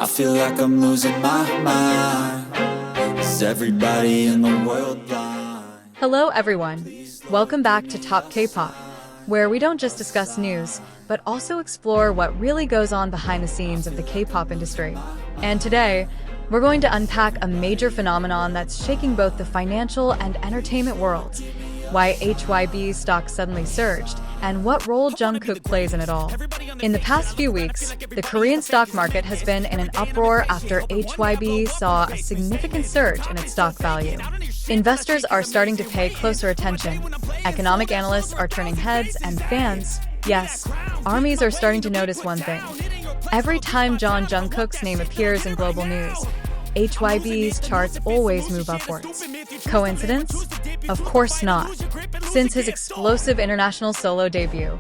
I feel like I'm losing my mind. Is everybody in the world blind? Hello everyone, welcome back to Top K-Pop, where we don't just discuss news, but also explore what really goes on behind the scenes of the K-pop industry. And today, we're going to unpack a major phenomenon that's shaking both the financial and entertainment worlds, why HYBE stock suddenly surged, and what role Jungkook plays in it all. In the past few weeks, the Korean stock market has been in an uproar after HYBE saw a significant surge in its stock value. Investors are starting to pay closer attention, economic analysts are turning heads, and fans, yes, armies are starting to notice one thing. Every time Jungkook's name appears in global news, HYBE's charts always move upwards. Coincidence? Of course not. Since his explosive international solo debut,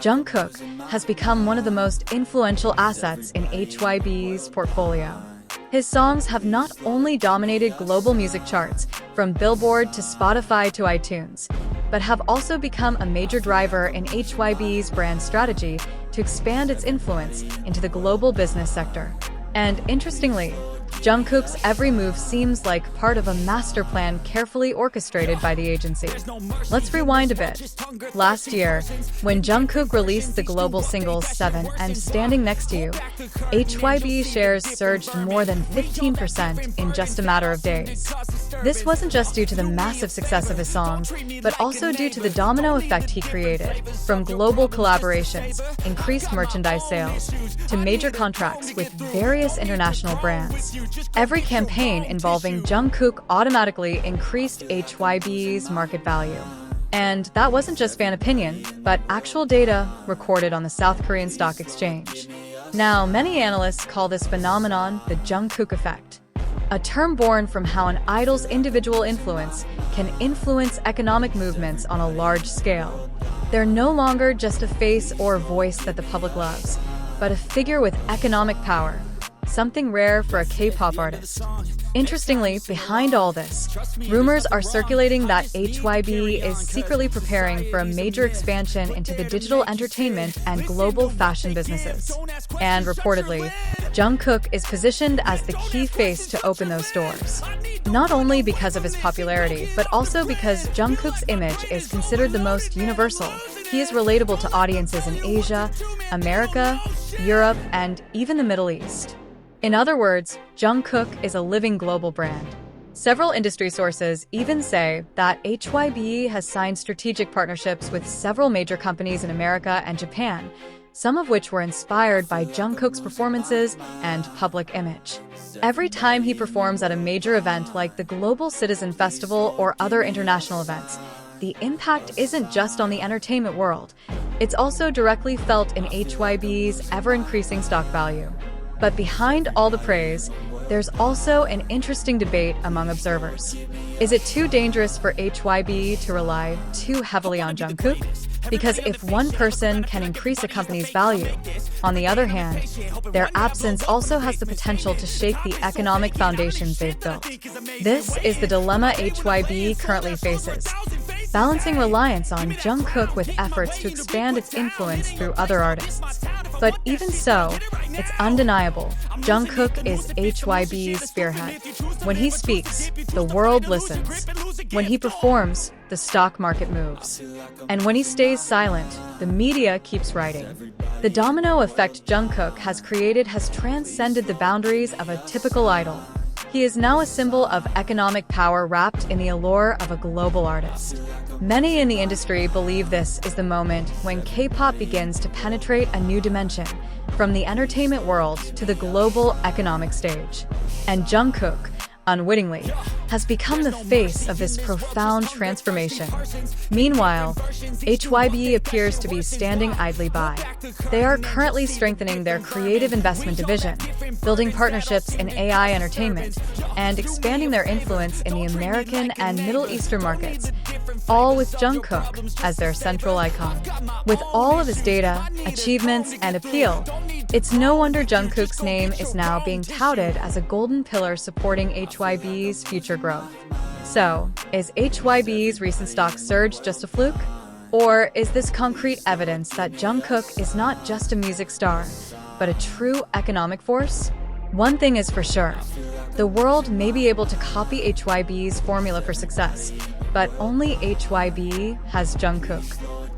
Jungkook has become one of the most influential assets in HYBE's portfolio. His songs have not only dominated global music charts, from Billboard to Spotify to iTunes, but have also become a major driver in HYBE's brand strategy to expand its influence into the global business sector. And interestingly, Jungkook's every move seems like part of a master plan carefully orchestrated by the agency. Let's rewind a bit. Last year, when Jungkook released the global singles 7 and Standing Next to You, HYBE shares surged more than 15% in just a matter of days. This wasn't just due to the massive success of his songs, but also due to the domino effect he created, from global collaborations, increased merchandise sales, to major contracts with various international brands. Every campaign involving Jungkook automatically increased HYBE's market value. And that wasn't just fan opinion, but actual data recorded on the South Korean Stock Exchange. Now, many analysts call this phenomenon the Jungkook effect, a term born from how an idol's individual influence can influence economic movements on a large scale. They're no longer just a face or voice that the public loves, but a figure with economic power, something rare for a K-pop artist. Interestingly, behind all this, rumors are circulating that HYBE is secretly preparing for a major expansion into the digital entertainment and global fashion businesses. And reportedly, Jungkook is positioned as the key face to open those doors. Not only because of his popularity, but also because Jungkook's image is considered the most universal. He is relatable to audiences in Asia, America, Europe, and even the Middle East. In other words, Jungkook is a living global brand. Several industry sources even say that HYBE has signed strategic partnerships with several major companies in America and Japan, some of which were inspired by Jungkook's performances and public image. Every time he performs at a major event like the Global Citizen Festival or other international events, the impact isn't just on the entertainment world. It's also directly felt in HYBE's ever-increasing stock value. But behind all the praise, there's also an interesting debate among observers. Is it too dangerous for HYBE to rely too heavily on Jungkook? Because if one person can increase a company's value, on the other hand, their absence also has the potential to shake the economic foundations they've built. This is the dilemma HYBE currently faces, balancing reliance on Jungkook with efforts to expand its influence through other artists. But even so, it's undeniable, Jungkook is HYBE's spearhead. When he speaks, the world listens. When he performs, the stock market moves. And when he stays silent, the media keeps writing. The domino effect Jungkook has created has transcended the boundaries of a typical idol. He is now a symbol of economic power wrapped in the allure of a global artist. Many in the industry believe this is the moment when K-pop begins to penetrate a new dimension, from the entertainment world to the global economic stage. And Jungkook, unwittingly, has become the face of this profound transformation. Meanwhile, HYBE appears to be standing idly by. They are currently strengthening their creative investment division, building partnerships in AI entertainment, and expanding their influence in the American and Middle Eastern markets, all with Jungkook as their central icon. With all of his data, achievements, and appeal, it's no wonder Jungkook's name is now being touted as a golden pillar supporting HYBE's future growth. So, is HYBE's recent stock surge just a fluke? Or is this concrete evidence that Jungkook is not just a music star, but a true economic force? One thing is for sure, the world may be able to copy HYBE's formula for success, but only HYBE has Jungkook.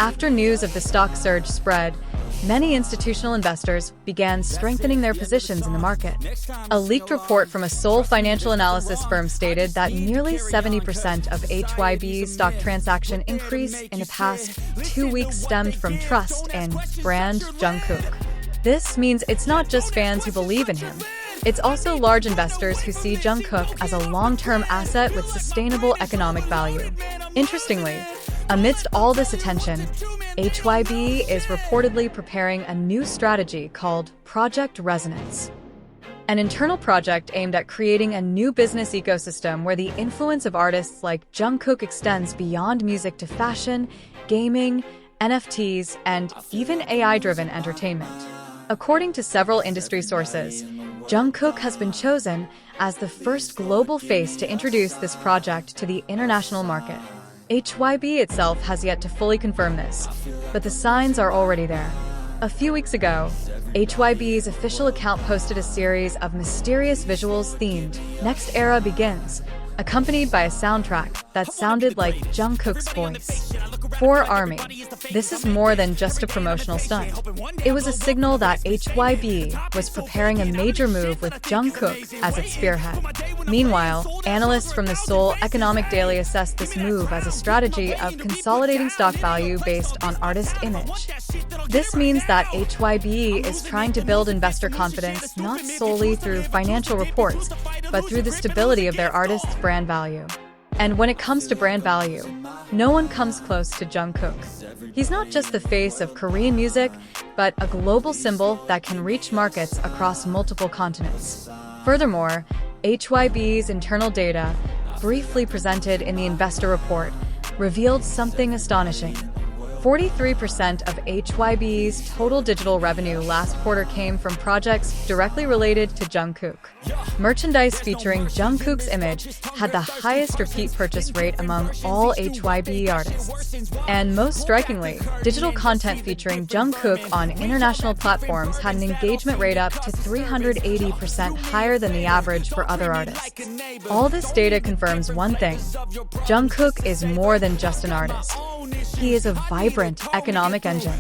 After news of the stock surge spread, many institutional investors began strengthening their positions in the market. A leaked report from a Seoul financial analysis firm stated that nearly 70% of HYBE's stock transaction increase in the past 2 weeks stemmed from trust in brand Jungkook. This means it's not just fans who believe in him. It's also large investors who see Jungkook as a long-term asset with sustainable economic value. Interestingly, amidst all this attention, HYBE is reportedly preparing a new strategy called Project Resonance, an internal project aimed at creating a new business ecosystem where the influence of artists like Jungkook extends beyond music to fashion, gaming, NFTs, and even AI-driven entertainment. According to several industry sources, Jungkook has been chosen as the first global face to introduce this project to the international market. HYBE itself has yet to fully confirm this, but the signs are already there. A few weeks ago, HYBE's official account posted a series of mysterious visuals themed "Next Era Begins," accompanied by a soundtrack that sounded like Jungkook's voice. For ARMY, this is more than just a promotional stunt. It was a signal that HYBE was preparing a major move with Jungkook as its spearhead. Meanwhile, analysts from the Seoul Economic Daily assessed this move as a strategy of consolidating stock value based on artist image. This means that HYBE is trying to build investor confidence not solely through financial reports, but through the stability of their artists' brand value. And when it comes to brand value, no one comes close to Jungkook. He's not just the face of Korean music, but a global symbol that can reach markets across multiple continents. Furthermore, HYBE's internal data, briefly presented in the investor report, revealed something astonishing. 43% of HYBE's total digital revenue last quarter came from projects directly related to Jungkook. Merchandise featuring Jungkook's image had the highest repeat purchase rate among all HYBE artists. And most strikingly, digital content featuring Jungkook on international platforms had an engagement rate up to 380% higher than the average for other artists. All this data confirms one thing: Jungkook is more than just an artist. He is a vibrant economic engine.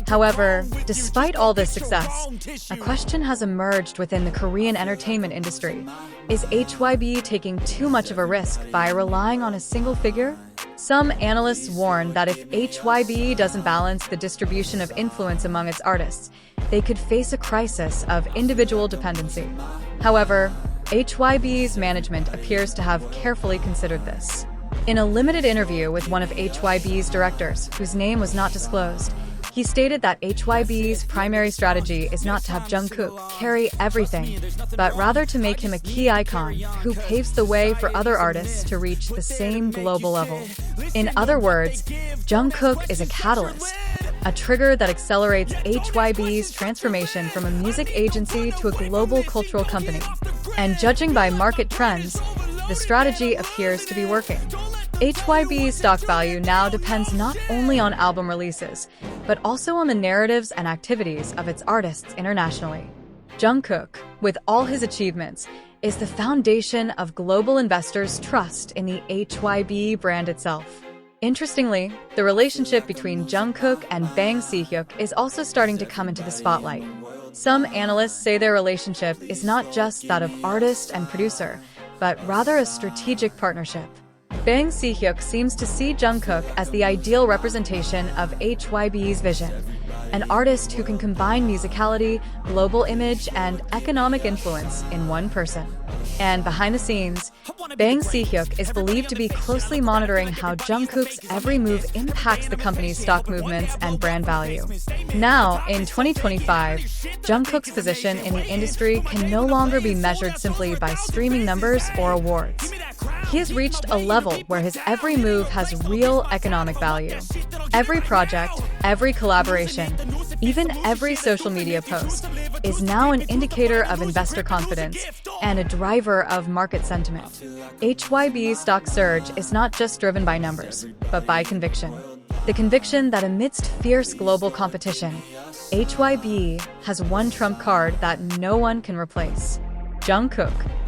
However, despite all this success, a question has emerged within the Korean entertainment industry. Is HYBE taking too much of a risk by relying on a single figure? Some analysts warn that if HYBE doesn't balance the distribution of influence among its artists, they could face a crisis of individual dependency. However, HYBE's management appears to have carefully considered this. In a limited interview with one of HYBE's directors, whose name was not disclosed, he stated that HYBE's primary strategy is not to have Jungkook carry everything, but rather to make him a key icon who paves the way for other artists to reach the same global level. In other words, Jungkook is a catalyst, a trigger that accelerates HYBE's transformation from a music agency to a global cultural company. And judging by market trends, the strategy appears to be working. HYBE's stock value now depends not only on album releases, but also on the narratives and activities of its artists internationally. Jungkook, with all his achievements, is the foundation of global investors' trust in the HYBE brand itself. Interestingly, the relationship between Jungkook and Bang Si-hyuk is also starting to come into the spotlight. Some analysts say their relationship is not just that of artist and producer, but rather a strategic partnership. Bang Si-hyuk seems to see Jungkook as the ideal representation of HYBE's vision, an artist who can combine musicality, global image, and economic influence in one person. And behind the scenes, Bang Si-hyuk is believed to be closely monitoring how Jungkook's every move impacts the company's stock movements and brand value. Now, in 2025, Jungkook's position in the industry can no longer be measured simply by streaming numbers or awards. He has reached a level where his every move has real economic value. Every project, every collaboration, even every social media post is now an indicator of investor confidence and a driver of market sentiment. HYBE's stock surge is not just driven by numbers, but by conviction. The conviction that amidst fierce global competition, HYBE has one trump card that no one can replace. Jungkook.